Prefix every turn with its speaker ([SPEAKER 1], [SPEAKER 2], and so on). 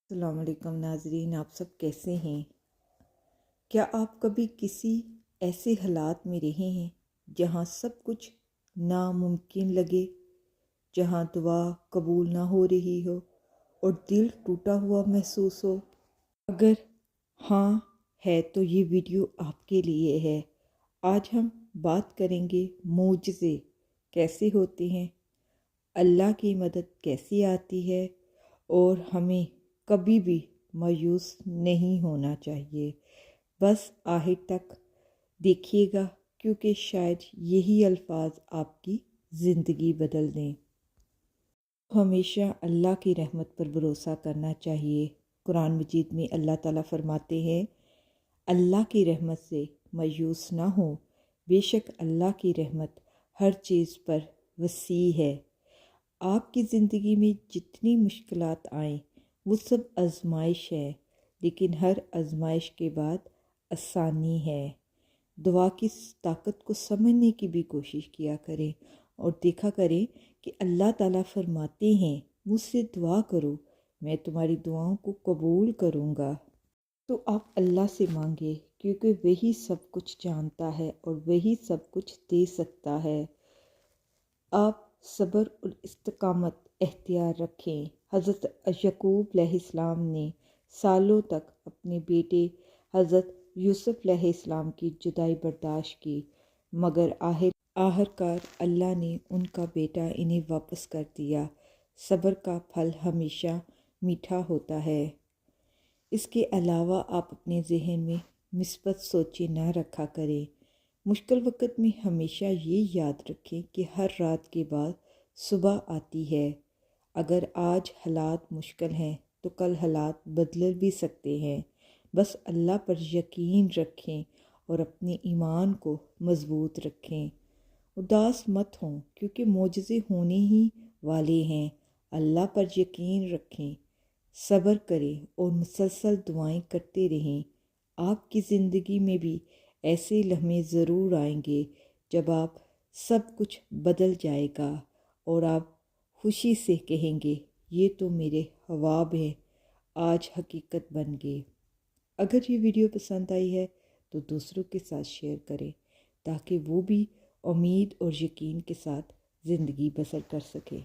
[SPEAKER 1] السلام علیکم ناظرین، آپ سب کیسے ہیں؟ کیا آپ کبھی کسی ایسے حالات میں رہے ہیں جہاں سب کچھ ناممکن لگے، جہاں دعا قبول نہ ہو رہی ہو اور دل ٹوٹا ہوا محسوس ہو؟ اگر ہاں ہے تو یہ ویڈیو آپ کے لیے ہے۔ آج ہم بات کریں گے معجزے کیسے ہوتے ہیں، اللہ کی مدد کیسی آتی ہے، اور ہمیں کبھی بھی مایوس نہیں ہونا چاہیے۔ بس آخر تک دیکھیے گا، کیونکہ شاید یہی الفاظ آپ کی زندگی بدل دیں۔ ہمیشہ اللہ کی رحمت پر بھروسہ کرنا چاہیے۔ قرآن مجید میں اللہ تعالیٰ فرماتے ہیں، اللہ کی رحمت سے مایوس نہ ہو، بے شک اللہ کی رحمت ہر چیز پر وسیع ہے۔ آپ کی زندگی میں جتنی مشکلات آئیں وہ سب آزمائش ہے، لیکن ہر آزمائش کے بعد آسانی ہے۔ دعا کی طاقت کو سمجھنے کی بھی کوشش کیا کریں اور دیکھا کریں کہ اللہ تعالیٰ فرماتے ہیں، مجھ سے دعا کرو، میں تمہاری دعاؤں کو قبول کروں گا۔ تو آپ اللہ سے مانگے، کیونکہ وہی سب کچھ جانتا ہے اور وہی سب کچھ دے سکتا ہے۔ آپ صبر اور استقامت اختیار رکھیں۔ حضرت یعقوب علیہ السلام نے سالوں تک اپنے بیٹے حضرت یوسف علیہ السلام کی جدائی برداشت کی، مگر آخرکار اللہ نے ان کا بیٹا انہیں واپس کر دیا۔ صبر کا پھل ہمیشہ میٹھا ہوتا ہے۔ اس کے علاوہ آپ اپنے ذہن میں مثبت سوچیں نہ رکھا کریں۔ مشکل وقت میں ہمیشہ یہ یاد رکھیں کہ ہر رات کے بعد صبح آتی ہے۔ اگر آج حالات مشکل ہیں تو کل حالات بدل بھی سکتے ہیں۔ بس اللہ پر یقین رکھیں اور اپنے ایمان کو مضبوط رکھیں۔ اداس مت ہوں، کیونکہ معجزے ہونے ہی والے ہیں۔ اللہ پر یقین رکھیں، صبر کریں اور مسلسل دعائیں کرتے رہیں۔ آپ کی زندگی میں بھی ایسے لمحے ضرور آئیں گے جب آپ سب کچھ بدل جائے گا اور آپ خوشی سے کہیں گے، یہ تو میرے خواب ہے، آج حقیقت بن گئے۔ اگر یہ ویڈیو پسند آئی ہے تو دوسروں کے ساتھ شیئر کریں، تاکہ وہ بھی امید اور یقین کے ساتھ زندگی بسر کر سکے۔